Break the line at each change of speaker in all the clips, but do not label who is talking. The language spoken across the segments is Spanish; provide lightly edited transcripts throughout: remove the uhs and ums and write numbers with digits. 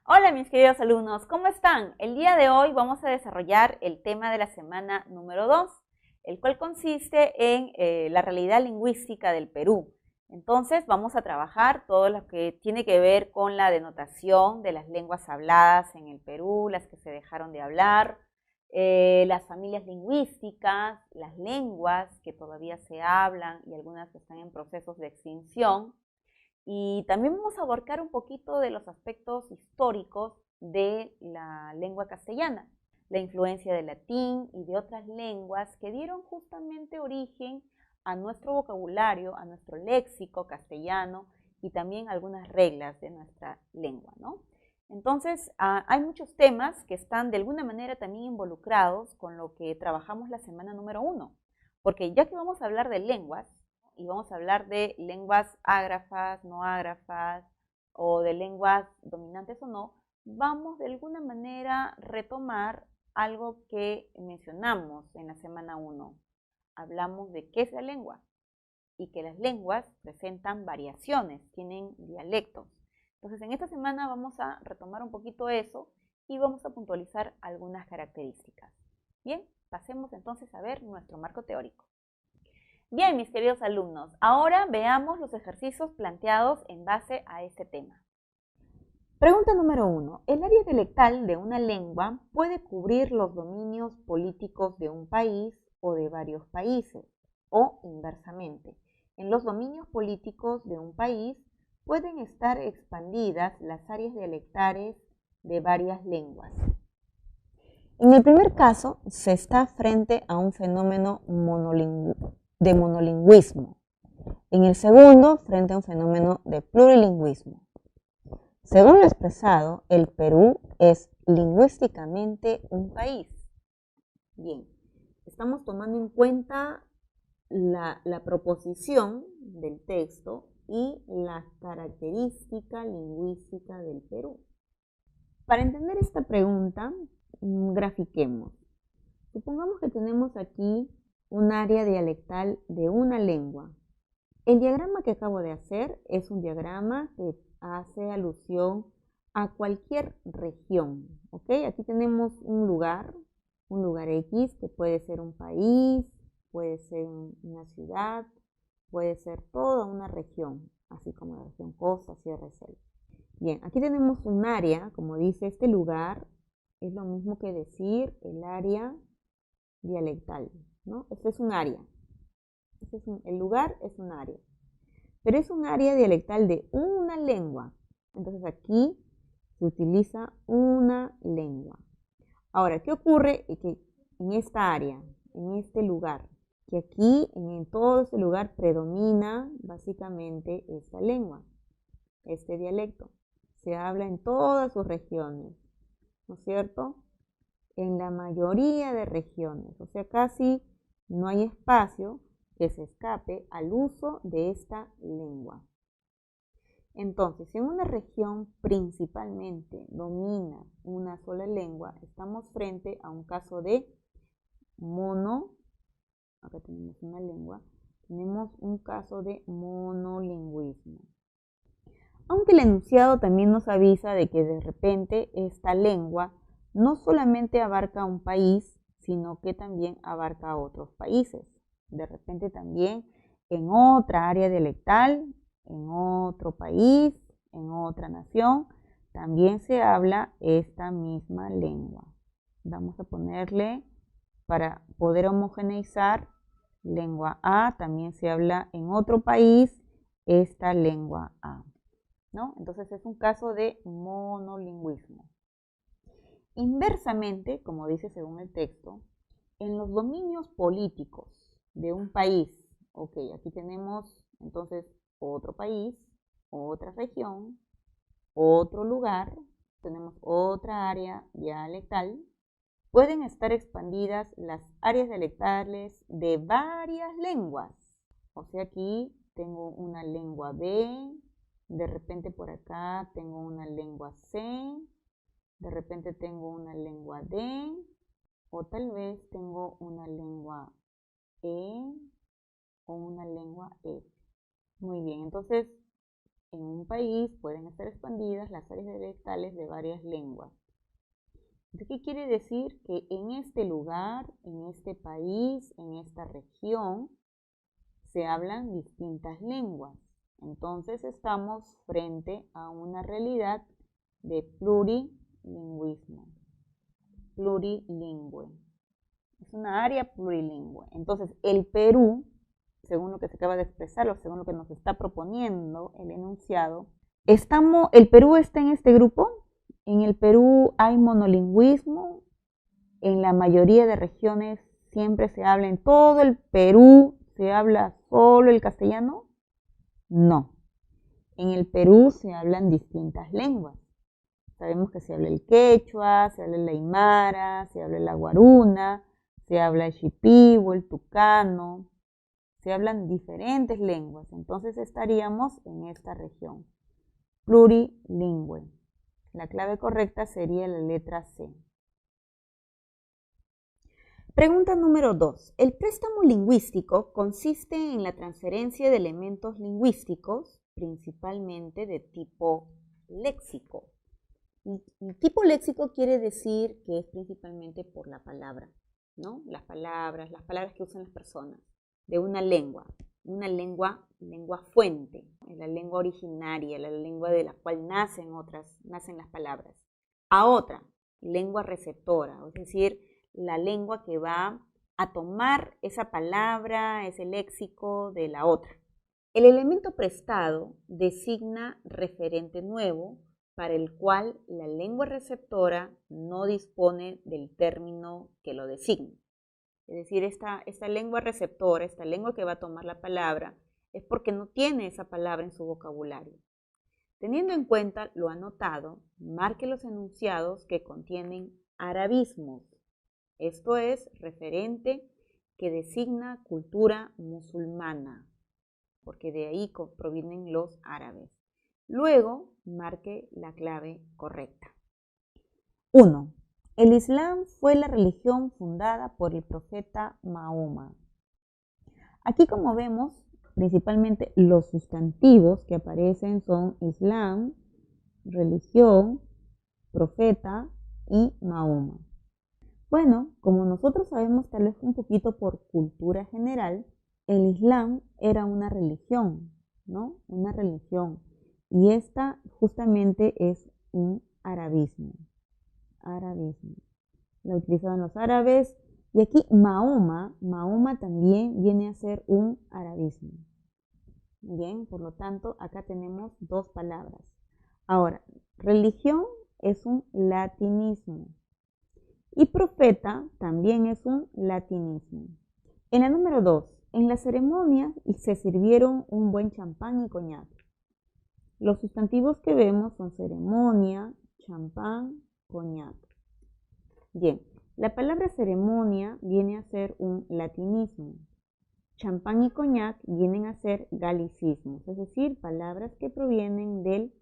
Hola mis queridos alumnos, ¿cómo están? El día de hoy vamos a desarrollar el tema de la semana número 2, el cual consiste en la realidad lingüística del Perú. Entonces vamos a trabajar todo lo que tiene que ver con la denotación de las lenguas habladas en el Perú, las que se dejaron de hablar, las familias lingüísticas, las lenguas que todavía se hablan y algunas que están en procesos de extinción. Y también vamos a abarcar un poquito de los aspectos históricos de la lengua castellana, la influencia del latín y de otras lenguas que dieron justamente origen a nuestro vocabulario, a nuestro léxico castellano y también algunas reglas de nuestra lengua, ¿no? Entonces, hay muchos temas que están de alguna manera también involucrados con lo que trabajamos la semana número 1, porque ya que vamos a hablar de lenguas, y vamos a hablar de lenguas ágrafas, no ágrafas, o de lenguas dominantes o no, vamos de alguna manera a retomar algo que mencionamos en la semana 1. Hablamos de qué es la lengua y que las lenguas presentan variaciones, tienen dialectos. Entonces, en esta semana vamos a retomar un poquito eso y vamos a puntualizar algunas características. Bien, pasemos entonces a ver nuestro marco teórico. Bien, mis queridos alumnos, ahora veamos los ejercicios planteados en base a este tema. Pregunta número 1. El área dialectal de una lengua puede cubrir los dominios políticos de un país o de varios países, o inversamente. En los dominios políticos de un país pueden estar expandidas las áreas dialectales de varias lenguas. En el primer caso, se está frente a un fenómeno de monolingüismo. En el segundo, frente a un fenómeno de plurilingüismo. Según lo expresado, el Perú es lingüísticamente un país. Bien, estamos tomando en cuenta la proposición del texto y la característica lingüística del Perú. Para entender esta pregunta, grafiquemos. Supongamos que tenemos aquí un área dialectal de una lengua. El diagrama que acabo de hacer es un diagrama que hace alusión a cualquier región, ¿ok? Aquí tenemos un lugar X que puede ser un país, puede ser una ciudad, puede ser toda una región, así como la región costa, sierra y selva. Bien, aquí tenemos un área, como dice este lugar, es lo mismo que decir el área dialectal, ¿no? Este es un área. El lugar es un área, pero es un área dialectal de una lengua. Entonces aquí se utiliza una lengua. Ahora, ¿qué ocurre? Que en esta área, en este lugar, que aquí en todo este lugar predomina básicamente esta lengua, este dialecto. Se habla en todas sus regiones, ¿no es cierto? En la mayoría de regiones, o sea, casi no hay espacio que se escape al uso de esta lengua. Entonces, si en una región principalmente domina una sola lengua, estamos frente a un caso de acá tenemos una lengua, tenemos un caso de monolingüismo. Aunque el enunciado también nos avisa de que de repente esta lengua no solamente abarca un país, sino que también abarca otros países. De repente también en otra área dialectal, en otro país, en otra nación, también se habla esta misma lengua. Vamos a ponerle, para poder homogeneizar, lengua A, también se habla en otro país esta lengua A, ¿no? Entonces es un caso de monolingüismo. Inversamente, como dice según el texto, en los dominios políticos de un país, ok, aquí tenemos entonces otro país, otra región, otro lugar, tenemos otra área dialectal, pueden estar expandidas las áreas dialectales de varias lenguas. O sea, aquí tengo una lengua B, de repente por acá tengo una lengua C, de repente tengo una lengua D, o tal vez tengo una lengua E o una lengua F. Muy bien, entonces en un país pueden estar expandidas las áreas dialectales de varias lenguas. ¿Qué quiere decir? Que en este lugar, en este país, en esta región, se hablan distintas lenguas. Entonces estamos frente a una realidad de plurilingüismo, plurilingüe. Es una área plurilingüe. Entonces el Perú, según lo que se acaba de expresar, o según lo que nos está proponiendo el enunciado, ¿el Perú está en este grupo? En el Perú hay monolingüismo, en la mayoría de regiones siempre se habla, en todo el Perú se habla solo el castellano. No, en el Perú se hablan distintas lenguas. Sabemos que se habla el quechua, se habla el aymara, se habla la guaruna, se habla el shipibo, el tucano, se hablan diferentes lenguas. Entonces estaríamos en esta región, plurilingüe. La clave correcta sería la letra C. Pregunta número 2. El préstamo lingüístico consiste en la transferencia de elementos lingüísticos, principalmente de tipo léxico. Y tipo léxico quiere decir que es principalmente por la palabra, ¿no? Las palabras que usan las personas, de una lengua fuente, la lengua originaria, la lengua de la cual nacen las palabras, a otra, lengua receptora, es decir, la lengua que va a tomar esa palabra, ese léxico de la otra. El elemento prestado designa referente nuevo para el cual la lengua receptora no dispone del término que lo designe. Es decir, esta lengua receptora, esta lengua que va a tomar la palabra, es porque no tiene esa palabra en su vocabulario. Teniendo en cuenta lo anotado, marque los enunciados que contienen arabismos. Esto es referente que designa cultura musulmana, porque de ahí provienen los árabes. Luego, marque la clave correcta. 1. El Islam fue la religión fundada por el profeta Mahoma. Aquí, como vemos, principalmente los sustantivos que aparecen son Islam, religión, profeta y Mahoma. Bueno, como nosotros sabemos tal vez un poquito por cultura general, el Islam era una religión, ¿no? Una religión. Y esta justamente es un arabismo. Arabismo. La utilizaban los árabes. Y aquí Mahoma también viene a ser un arabismo. Bien, por lo tanto, acá tenemos dos palabras. Ahora, religión es un latinismo. Y profeta también es un latinismo. En la número 2, en la ceremonia se sirvieron un buen champán y coñac. Los sustantivos que vemos son ceremonia, champán, coñac. Bien, la palabra ceremonia viene a ser un latinismo. Champán y coñac vienen a ser galicismos, es decir, palabras que provienen del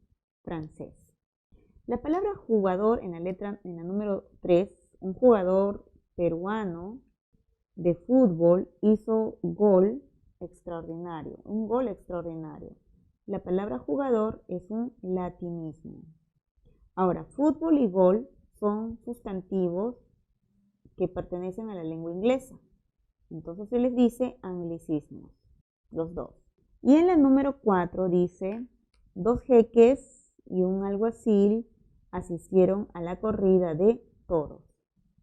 francés. La palabra jugador en la número 3, un jugador peruano de fútbol hizo un gol extraordinario. La palabra jugador es un latinismo. Ahora, fútbol y gol son sustantivos que pertenecen a la lengua inglesa. Entonces se les dice anglicismos, los dos. Y en la número 4 dice, 2 jeques y un alguacil asistieron a la corrida de toros.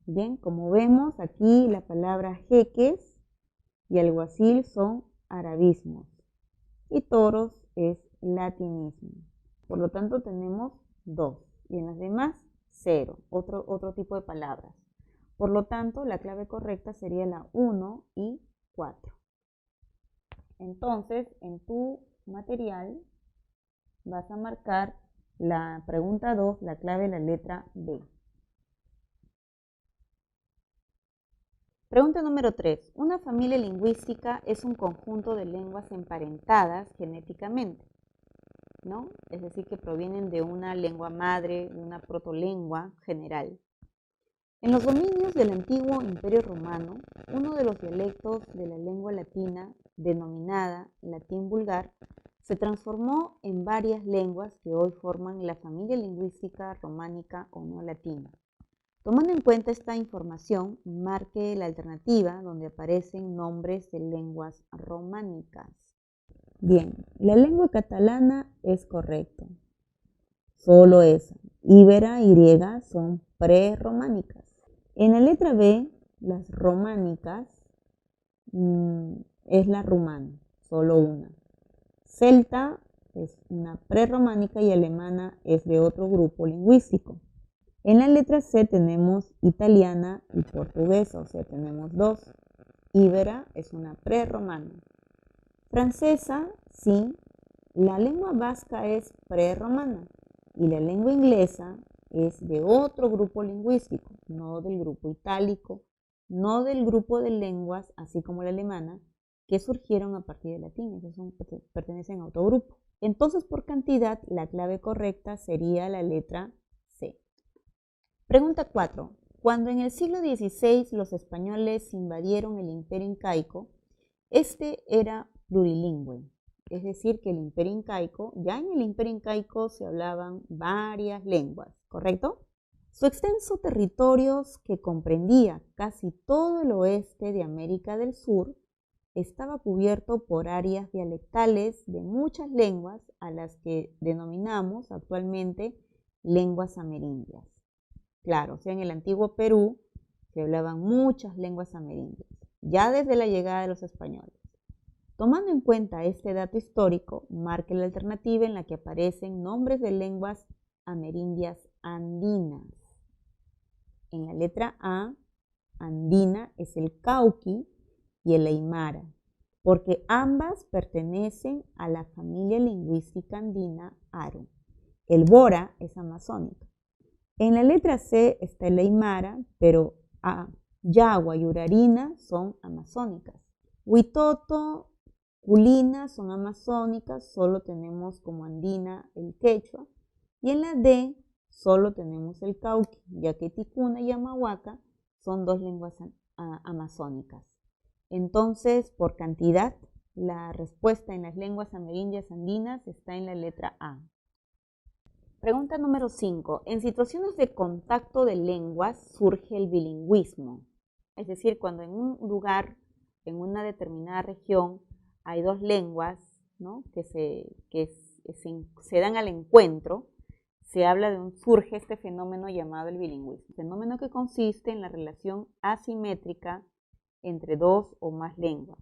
Bien, como vemos aquí la palabra jeques y alguacil son arabismos y toros es latinismo. Por lo tanto tenemos 2 y en las demás 0, otro tipo de palabras. Por lo tanto, la clave correcta sería la 1 y 4. Entonces, en tu material vas a marcar la pregunta 2, la clave, la letra B. Pregunta número 3. Una familia lingüística es un conjunto de lenguas emparentadas genéticamente, ¿no? Es decir, que provienen de una lengua madre, de una protolengua general. En los dominios del antiguo Imperio Romano, uno de los dialectos de la lengua latina, denominada latín vulgar, Se transformó en varias lenguas que hoy forman la familia lingüística románica o neolatina. Tomando en cuenta esta información, marque la alternativa donde aparecen nombres de lenguas románicas. Bien, la lengua catalana es correcto. Solo esa. Íbera y griega son prerrománicas. En la letra B, las románicas es la rumana, solo una. Celta es una prerrománica y alemana es de otro grupo lingüístico. En la letra C tenemos italiana y portuguesa, o sea, tenemos dos. Íbera es una prerromana. Francesa, sí. La lengua vasca es prerromana y la lengua inglesa es de otro grupo lingüístico, no del grupo itálico, no del grupo de lenguas, así como la alemana, que surgieron a partir del latín, esos pertenecen a otro grupo. Entonces, por cantidad, la clave correcta sería la letra C. Pregunta 4. Cuando en el siglo XVI los españoles invadieron el Imperio Incaico, este era plurilingüe, es decir, que el Imperio Incaico, ya en el Imperio Incaico se hablaban varias lenguas, ¿correcto? Su extenso territorio, que comprendía casi todo el oeste de América del Sur, estaba cubierto por áreas dialectales de muchas lenguas a las que denominamos actualmente lenguas amerindias. Claro, o sea, en el antiguo Perú se hablaban muchas lenguas amerindias, ya desde la llegada de los españoles. Tomando en cuenta este dato histórico, marque la alternativa en la que aparecen nombres de lenguas amerindias andinas. En la letra A, andina es el cauqui y el aymara, porque ambas pertenecen a la familia lingüística andina Aro. El bora es amazónica. En la letra C está el aymara, pero yagua y urarina son amazónicas. Huitoto, culina son amazónicas, solo tenemos como andina el quechua. Y en la D solo tenemos el cauqui, ya que ticuna y amahuaca son dos lenguas amazónicas. Entonces, por cantidad, la respuesta en las lenguas amerindias andinas está en la letra A. Pregunta número 5. En situaciones de contacto de lenguas surge el bilingüismo. Es decir, cuando en un lugar, en una determinada región, hay dos lenguas, ¿no?, que se dan al encuentro, se habla surge este fenómeno llamado el bilingüismo. Fenómeno que consiste en la relación asimétrica entre dos o más lenguas.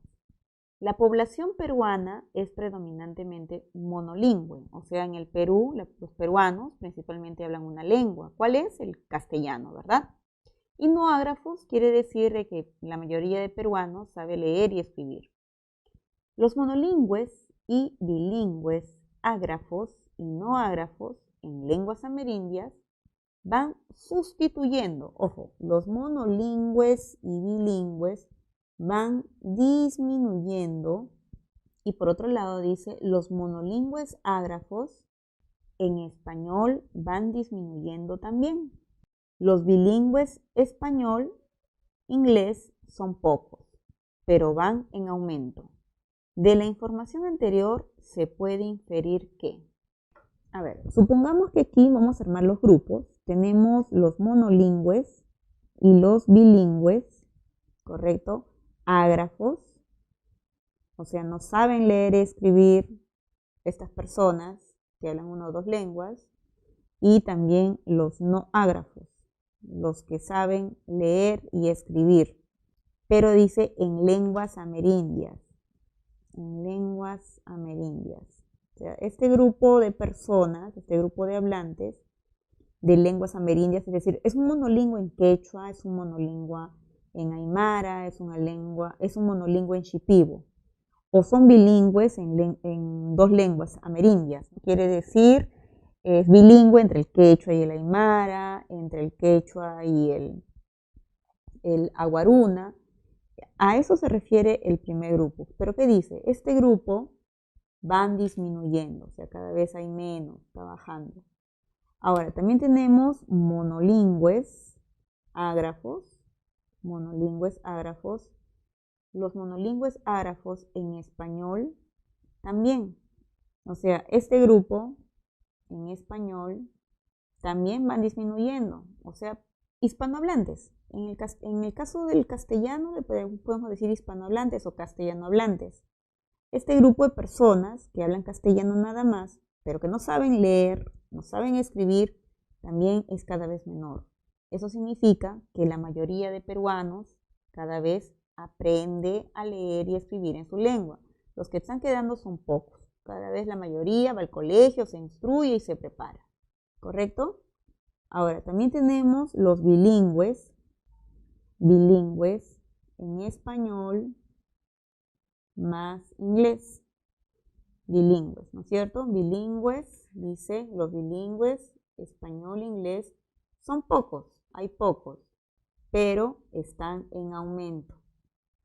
La población peruana es predominantemente monolingüe, o sea, en el Perú los peruanos principalmente hablan una lengua. ¿Cuál es? El castellano, ¿verdad? Y no ágrafos quiere decir que la mayoría de peruanos sabe leer y escribir. Los monolingües y bilingües, ágrafos y no ágrafos en lenguas amerindias van sustituyendo, ojo, los monolingües y bilingües van disminuyendo y por otro lado dice los monolingües ágrafos en español van disminuyendo también. Los bilingües español-inglés son pocos, pero van en aumento. De la información anterior se puede inferir que, a ver, supongamos que aquí vamos a armar los grupos. Tenemos los monolingües y los bilingües, ¿correcto? Ágrafos, o sea, no saben leer y escribir estas personas que hablan una o dos lenguas, y también los no ágrafos, los que saben leer y escribir, pero dice en lenguas amerindias, en lenguas amerindias. O sea, este grupo de personas, este grupo de hablantes de lenguas amerindias, es decir, es un monolingüe en quechua, es un monolingüe en aymara, es un monolingüe en shipibo, o son bilingües en dos lenguas amerindias. Quiere decir, es bilingüe entre el quechua y el aymara, entre el quechua y el aguaruna. A eso se refiere el primer grupo. Pero ¿qué dice? Este grupo van disminuyendo, o sea, cada vez hay menos, está bajando. Ahora, también tenemos monolingües ágrafos, monolingües ágrafos. Los monolingües ágrafos en español también O sea, este grupo en español también van disminuyendo. O sea, hispanohablantes. En el caso del castellano le podemos decir hispanohablantes o castellanohablantes. Este grupo de personas que hablan castellano nada más, pero que no saben leer, no saben escribir, también es cada vez menor. Eso significa que la mayoría de peruanos cada vez aprende a leer y escribir en su lengua. Los que están quedando son pocos. Cada vez la mayoría va al colegio, se instruye y se prepara. ¿Correcto? Ahora, también tenemos los bilingües en español más inglés. Bilingües, ¿no es cierto? Bilingües, dice, los bilingües, español, inglés, son pocos, hay pocos, pero están en aumento,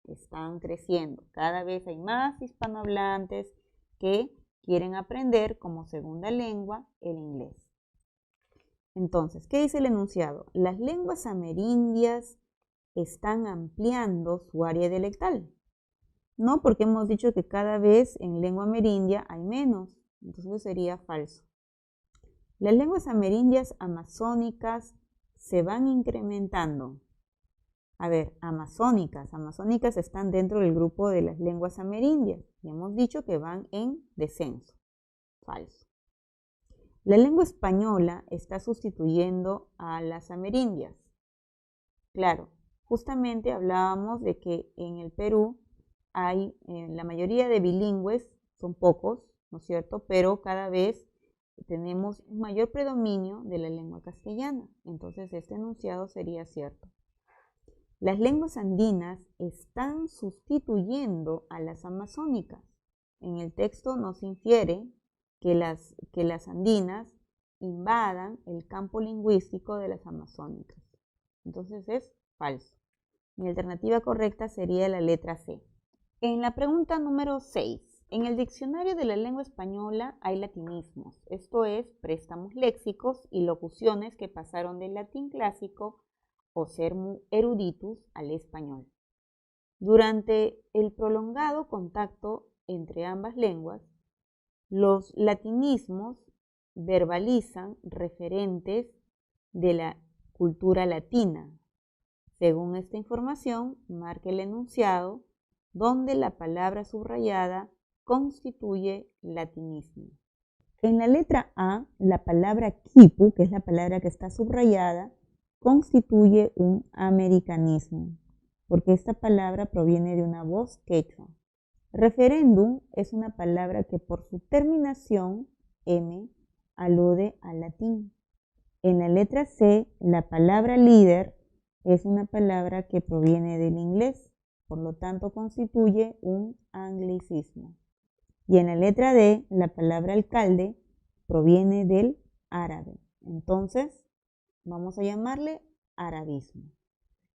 están creciendo. Cada vez hay más hispanohablantes que quieren aprender como segunda lengua el inglés. Entonces, ¿qué dice el enunciado? Las lenguas amerindias están ampliando su área dialectal. No, porque hemos dicho que cada vez en lengua amerindia hay menos, entonces eso sería falso. Las lenguas amerindias amazónicas se van incrementando. A ver, amazónicas están dentro del grupo de las lenguas amerindias y hemos dicho que van en descenso. Falso. La lengua española está sustituyendo a las amerindias. Claro, justamente hablábamos de que en el Perú hay la mayoría de bilingües, son pocos, ¿no es cierto? Pero cada vez tenemos un mayor predominio de la lengua castellana. Entonces este enunciado sería cierto. Las lenguas andinas están sustituyendo a las amazónicas. En el texto nos infiere que las andinas invadan el campo lingüístico de las amazónicas. Entonces es falso. Mi alternativa correcta sería la letra C. En la pregunta número 6, en el diccionario de la lengua española hay latinismos, esto es, préstamos léxicos y locuciones que pasaron del latín clásico o sermum eruditus al español. Durante el prolongado contacto entre ambas lenguas, los latinismos verbalizan referentes de la cultura latina. Según esta información, marque el enunciado donde la palabra subrayada constituye latinismo. En la letra A, la palabra quipu, que es la palabra que está subrayada, constituye un americanismo, porque esta palabra proviene de una voz quechua. Referéndum es una palabra que por su terminación, M, alude al latín. En la letra C, la palabra líder es una palabra que proviene del inglés, por lo tanto constituye un anglicismo. Y en la letra D, la palabra alcalde proviene del árabe. Entonces, vamos a llamarle arabismo.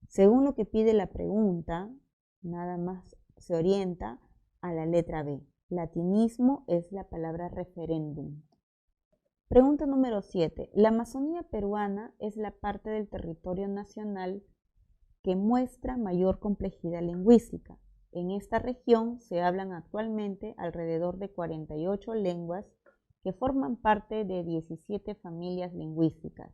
Según lo que pide la pregunta, nada más se orienta a la letra B. Latinismo es la palabra referéndum. Pregunta número 7. La Amazonía peruana es la parte del territorio nacional que muestra mayor complejidad lingüística. En esta región se hablan actualmente alrededor de 48 lenguas que forman parte de 17 familias lingüísticas.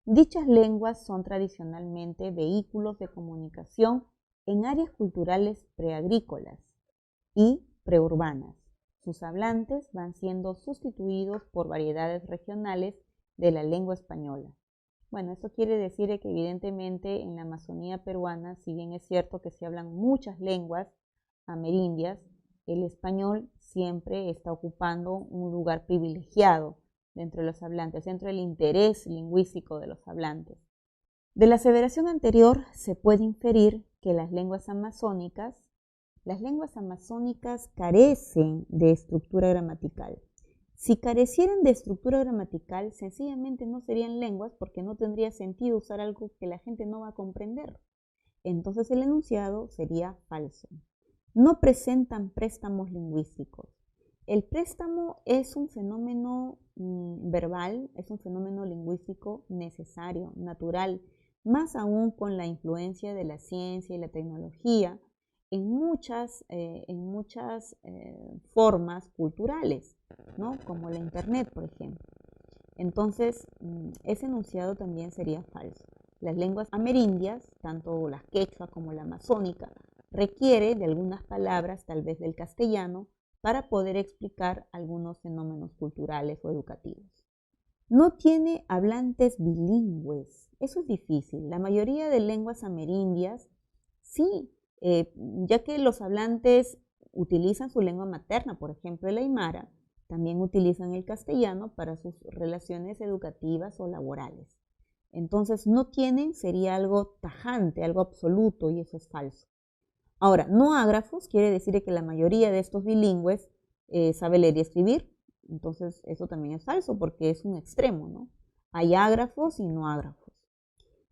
Dichas lenguas son tradicionalmente vehículos de comunicación en áreas culturales preagrícolas y preurbanas. Sus hablantes van siendo sustituidos por variedades regionales de la lengua española. Bueno, esto quiere decir que evidentemente en la Amazonía peruana, si bien es cierto que se hablan muchas lenguas amerindias, el español siempre está ocupando un lugar privilegiado dentro de los hablantes, dentro del interés lingüístico de los hablantes. De la aseveración anterior se puede inferir que las lenguas amazónicas carecen de estructura gramatical. Si carecieran de estructura gramatical, sencillamente no serían lenguas porque no tendría sentido usar algo que la gente no va a comprender. Entonces el enunciado sería falso. No presentan préstamos lingüísticos. El préstamo es un fenómeno verbal, es un fenómeno lingüístico necesario, natural, más aún con la influencia de la ciencia y la tecnología. en muchas formas culturales, ¿no? Como la Internet, por ejemplo. Entonces, ese enunciado también sería falso. Las lenguas amerindias, tanto la quechua como la amazónica, requiere de algunas palabras, tal vez del castellano, para poder explicar algunos fenómenos culturales o educativos. No tiene hablantes bilingües. Eso es difícil. La mayoría de lenguas amerindias sí, ya que los hablantes utilizan su lengua materna, por ejemplo el aymara, también utilizan el castellano para sus relaciones educativas o laborales. Entonces, no tienen sería algo tajante, algo absoluto, y eso es falso. Ahora, no ágrafos quiere decir que la mayoría de estos bilingües sabe leer y escribir. Entonces, eso también es falso porque es un extremo, ¿no? Hay ágrafos y no ágrafos.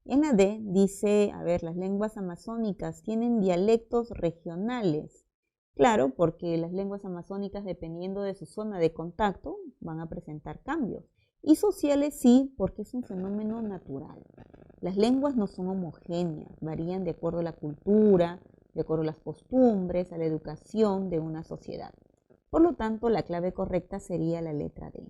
En la D dice, a ver, las lenguas amazónicas tienen dialectos regionales. Claro, porque las lenguas amazónicas, dependiendo de su zona de contacto, van a presentar cambios. Y sociales sí, porque es un fenómeno natural. Las lenguas no son homogéneas, varían de acuerdo a la cultura, de acuerdo a las costumbres, a la educación de una sociedad. Por lo tanto, la clave correcta sería la letra D.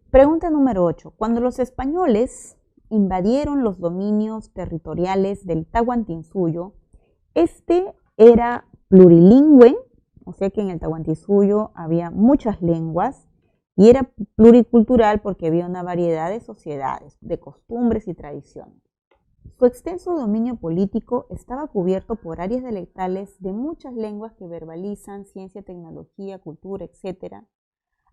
Pregunta número 8. Cuando los españoles invadieron los dominios territoriales del Tahuantinsuyo, este era plurilingüe, o sea que en el Tahuantinsuyo había muchas lenguas, y era pluricultural porque había una variedad de sociedades, de costumbres y tradiciones. Su extenso dominio político estaba cubierto por áreas dialectales de muchas lenguas que verbalizan ciencia, tecnología, cultura, etc.,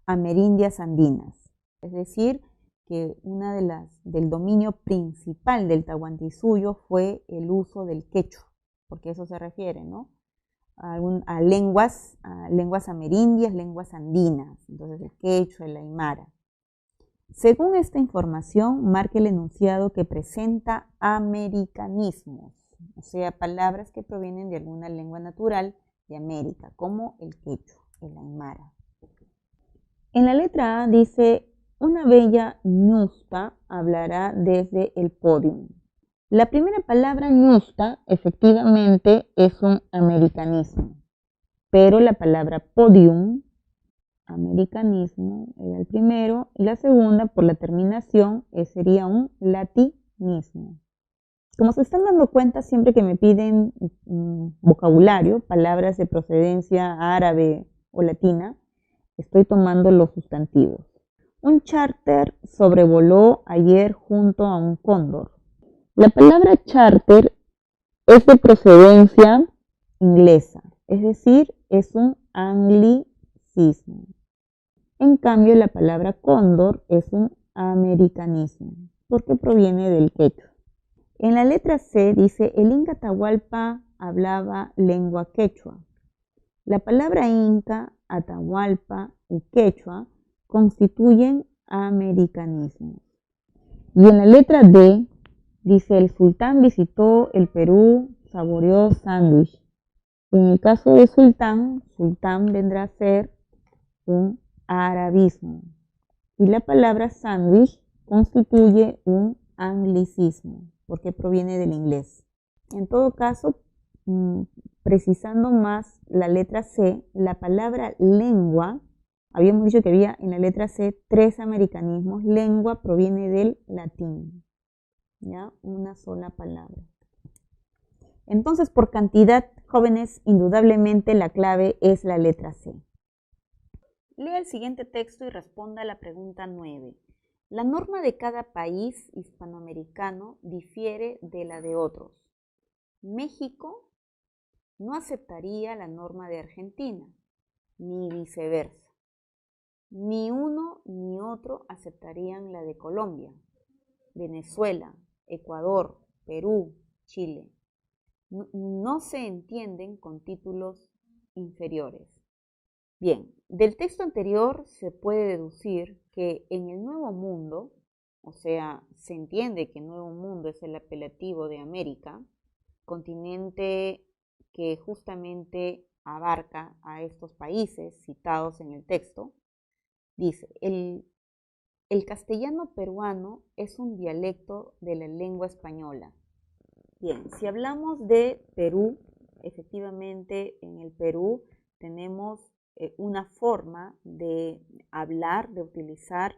amerindias andinas. Es decir, que una del dominio principal del Tahuantinsuyo fue el uso del quechua, porque eso se refiere, ¿no? A lenguas amerindias, lenguas andinas, entonces el quechua, el aymara. Según esta información, marca el enunciado que presenta americanismos, o sea, palabras que provienen de alguna lengua natural de América, como el quechua, el aymara. En la letra A dice, una bella ñusta hablará desde el podium. La primera palabra ñusta efectivamente es un americanismo, pero la palabra podium, americanismo, era el primero, y la segunda, por la terminación, sería un latinismo. Como se están dando cuenta, siempre que me piden vocabulario, palabras de procedencia árabe o latina, estoy tomando los sustantivos. Un charter sobrevoló ayer junto a un cóndor. La palabra charter es de procedencia inglesa, es decir, es un anglicismo. En cambio, la palabra cóndor es un americanismo, porque proviene del quechua. En la letra C dice, el Inca Atahualpa hablaba lengua quechua. La palabra Inca, Atahualpa y quechua constituyen americanismos. Y en la letra D dice, el sultán visitó el Perú, saboreó sándwich. En el caso de sultán, sultán vendrá a ser un arabismo. Y la palabra sándwich constituye un anglicismo, porque proviene del inglés. En todo caso, precisando más la letra C, la palabra lengua, habíamos dicho que había en la letra C 3 americanismos. Lengua proviene del latín, ¿ya? Una sola palabra. Entonces, por cantidad, jóvenes, indudablemente la clave es la letra C. Lea el siguiente texto y responda a la pregunta 9. La norma de cada país hispanoamericano difiere de la de otros. México no aceptaría la norma de Argentina, ni viceversa. Ni uno ni otro aceptarían la de Colombia, Venezuela, Ecuador, Perú, Chile. No se entienden con títulos inferiores. Bien, del texto anterior se puede deducir que en el Nuevo Mundo, o sea, se entiende que Nuevo Mundo es el apelativo de América, continente que justamente abarca a estos países citados en el texto. Dice, el castellano peruano es un dialecto de la lengua española. Bien, si hablamos de Perú, efectivamente en el Perú tenemos una forma de hablar, de utilizar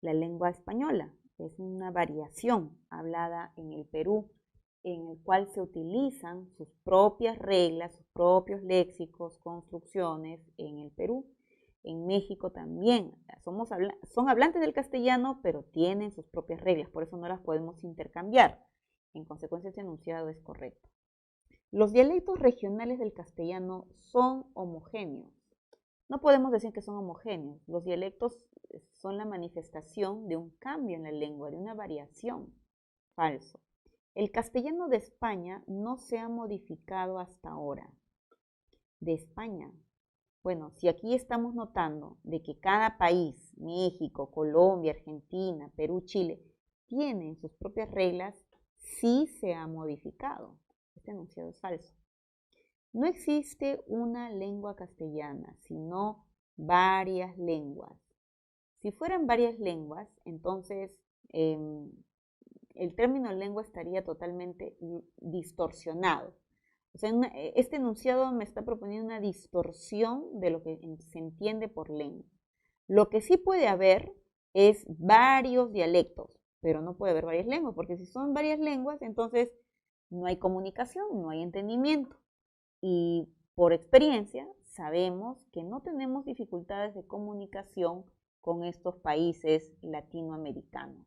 la lengua española. Es una variación hablada en el Perú, en el cual se utilizan sus propias reglas, sus propios léxicos, construcciones en el Perú. En México también son hablantes del castellano, pero tienen sus propias reglas, por eso no las podemos intercambiar. En consecuencia, este enunciado es correcto. Los dialectos regionales del castellano son homogéneos. No podemos decir que son homogéneos. Los dialectos son la manifestación de un cambio en la lengua, de una variación. Falso. El castellano de España no se ha modificado hasta ahora. De España. Bueno, si aquí estamos notando de que cada país, México, Colombia, Argentina, Perú, Chile, tienen sus propias reglas, sí se ha modificado. Este enunciado es falso. No existe una lengua castellana, sino varias lenguas. Si fueran varias lenguas, entonces el término lengua estaría totalmente distorsionado. O sea, este enunciado me está proponiendo una distorsión de lo que se entiende por lengua. Lo que sí puede haber es varios dialectos, pero no puede haber varias lenguas, porque si son varias lenguas, entonces no hay comunicación, no hay entendimiento. Y por experiencia sabemos que no tenemos dificultades de comunicación con estos países latinoamericanos.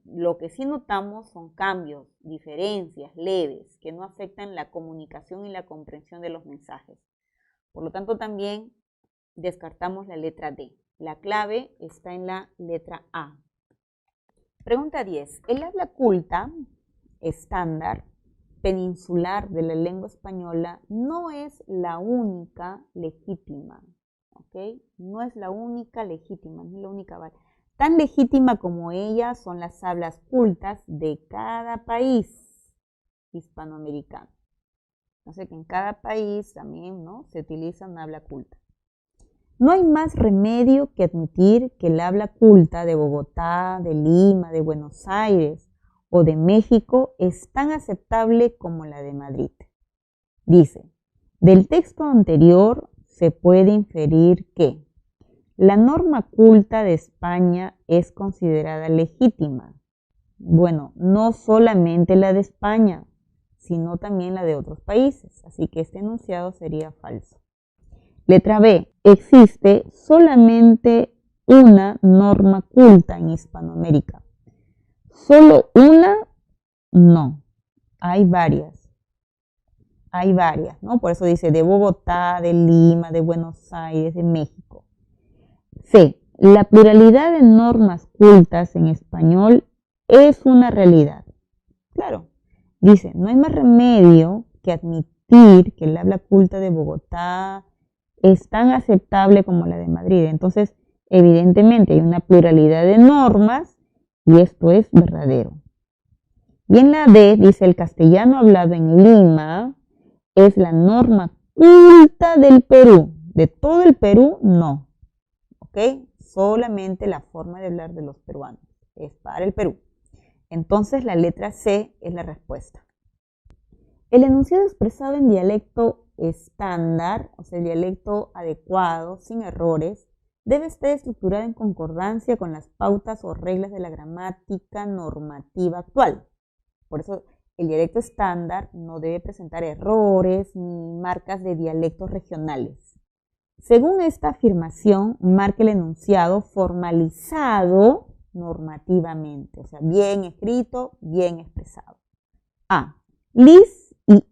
Lo que sí notamos son cambios, diferencias leves que no afectan la comunicación y la comprensión de los mensajes. Por lo tanto, también descartamos la letra D. La clave está en la letra A. Pregunta 10. El habla culta estándar peninsular de la lengua española no es la única legítima, ¿ok? No es la única legítima, no es la única válida. Tan legítima como ella son las hablas cultas de cada país hispanoamericano. Entonces, que en cada país también, ¿no?, se utiliza una habla culta. No hay más remedio que admitir que el habla culta de Bogotá, de Lima, de Buenos Aires o de México es tan aceptable como la de Madrid. Dice, del texto anterior se puede inferir que la norma culta de España es considerada legítima. Bueno, no solamente la de España, sino también la de otros países. Así que este enunciado sería falso. Letra B. Existe solamente una norma culta en Hispanoamérica. ¿Solo una? No. Hay varias. Hay varias, ¿no? Por eso dice de Bogotá, de Lima, de Buenos Aires, de México. C. La pluralidad de normas cultas en español es una realidad. Claro, dice, no hay más remedio que admitir que el habla culta de Bogotá es tan aceptable como la de Madrid. Entonces, evidentemente hay una pluralidad de normas y esto es verdadero. Y en la D dice, el castellano hablado en Lima es la norma culta del Perú. De todo el Perú, no. ¿Ok? Solamente la forma de hablar de los peruanos es para el Perú. Entonces la letra C es la respuesta. El enunciado expresado en dialecto estándar, o sea, el dialecto adecuado, sin errores, debe estar estructurado en concordancia con las pautas o reglas de la gramática normativa actual. Por eso el dialecto estándar no debe presentar errores ni marcas de dialectos regionales. Según esta afirmación, marca el enunciado formalizado normativamente, o sea, bien escrito, bien expresado. A. Liz y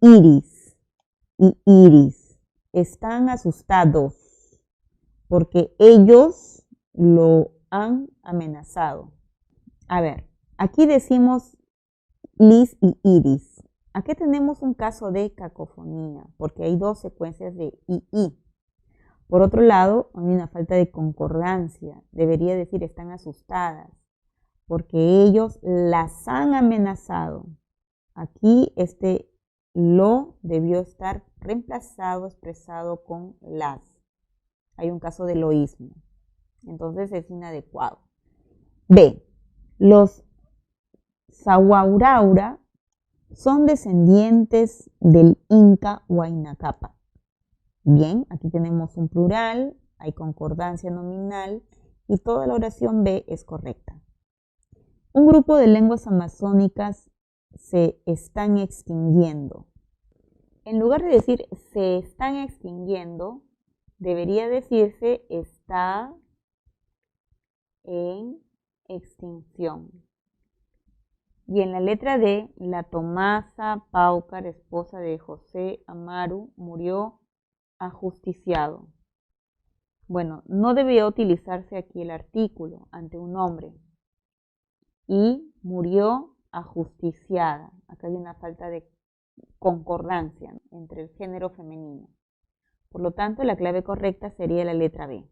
Iris están asustados porque ellos lo han amenazado. A ver, aquí decimos Liz y Iris. Aquí tenemos un caso de cacofonía, porque hay dos secuencias de I. Por otro lado, hay una falta de concordancia. Debería decir están asustadas, porque ellos las han amenazado. Aquí este lo debió estar reemplazado, expresado con las. Hay un caso de loísmo. Entonces es inadecuado. B. Los Sahuauraura son descendientes del Inca Huayna Cápac. Bien, aquí tenemos un plural, hay concordancia nominal y toda la oración B es correcta. Un grupo de lenguas amazónicas se están extinguiendo. En lugar de decir se están extinguiendo, debería decirse está en extinción. Y en la letra D, la Tomasa Paucar, esposa de José Amaru, murió ajusticiado. Bueno, no debería utilizarse aquí el artículo ante un nombre. Y murió ajusticiada. Acá hay una falta de concordancia entre el género femenino. Por lo tanto, la clave correcta sería la letra B.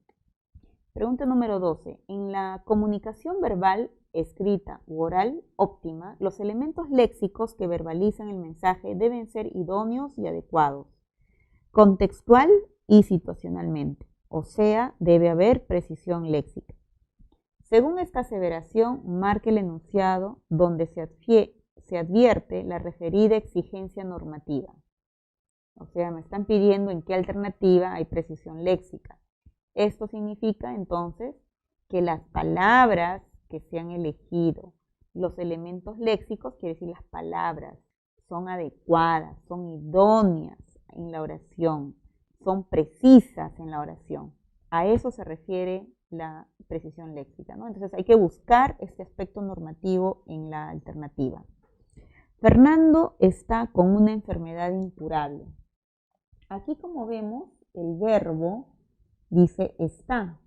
Pregunta número 12. En la comunicación verbal, escrita u oral óptima, los elementos léxicos que verbalizan el mensaje deben ser idóneos y adecuados, contextual y situacionalmente, o sea, debe haber precisión léxica. Según esta aseveración, marque el enunciado donde se advierte la referida exigencia normativa. O sea, me están pidiendo en qué alternativa hay precisión léxica. Esto significa entonces que las palabras que se han elegido, los elementos léxicos, quiere decir las palabras, son adecuadas, son idóneas en la oración, son precisas en la oración. A eso se refiere la precisión léxica, ¿no? Entonces hay que buscar este aspecto normativo en la alternativa. Fernando está con una enfermedad incurable. Aquí, como vemos, el verbo dice está.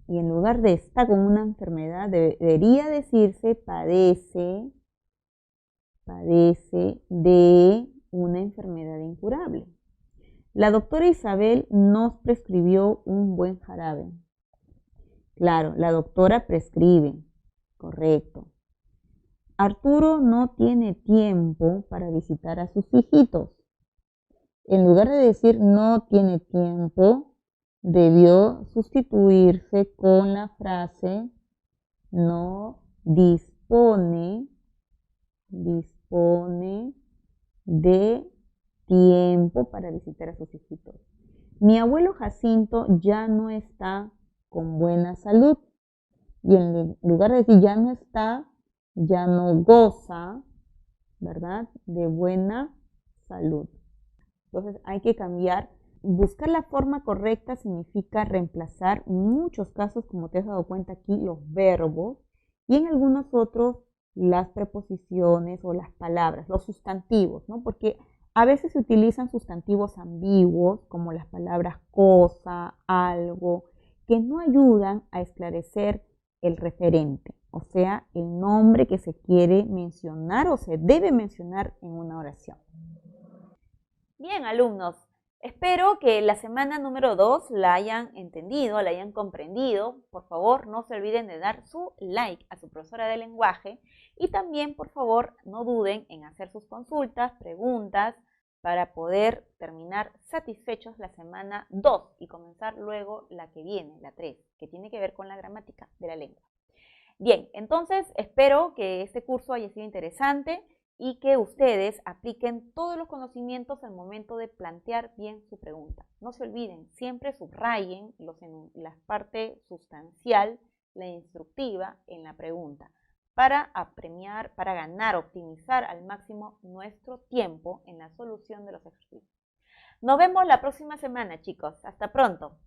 Y en lugar de está con una enfermedad, debería decirse padece de una enfermedad incurable. La doctora Isabel nos prescribió un buen jarabe. Claro, la doctora prescribe, correcto. Arturo no tiene tiempo para visitar a sus hijitos. En lugar de decir no tiene tiempo, debió sustituirse con la frase no dispone de tiempo para visitar a sus hijitos. Mi abuelo Jacinto ya no está con buena salud. Y en lugar de decir ya no está, ya no goza, ¿verdad?, de buena salud. Entonces hay que cambiar. Buscar la forma correcta significa reemplazar en muchos casos, como te has dado cuenta aquí, los verbos y en algunos otros las preposiciones o las palabras, los sustantivos, ¿no? Porque a veces se utilizan sustantivos ambiguos como las palabras cosa, algo, que no ayudan a esclarecer el referente, o sea, el nombre que se quiere mencionar o se debe mencionar en una oración. Bien, alumnos, espero que la semana número 2 la hayan entendido, la hayan comprendido. Por favor, no se olviden de dar su like a su profesora de lenguaje y también, por favor, no duden en hacer sus consultas, preguntas, para poder terminar satisfechos la semana 2 y comenzar luego la que viene, la 3, que tiene que ver con la gramática de la lengua. Bien, entonces espero que este curso haya sido interesante y que ustedes apliquen todos los conocimientos al momento de plantear bien su pregunta. No se olviden, siempre subrayen la parte sustancial, la instructiva en la pregunta, para apremiar, para ganar, optimizar al máximo nuestro tiempo en la solución de los ejercicios. Nos vemos la próxima semana, chicos. Hasta pronto.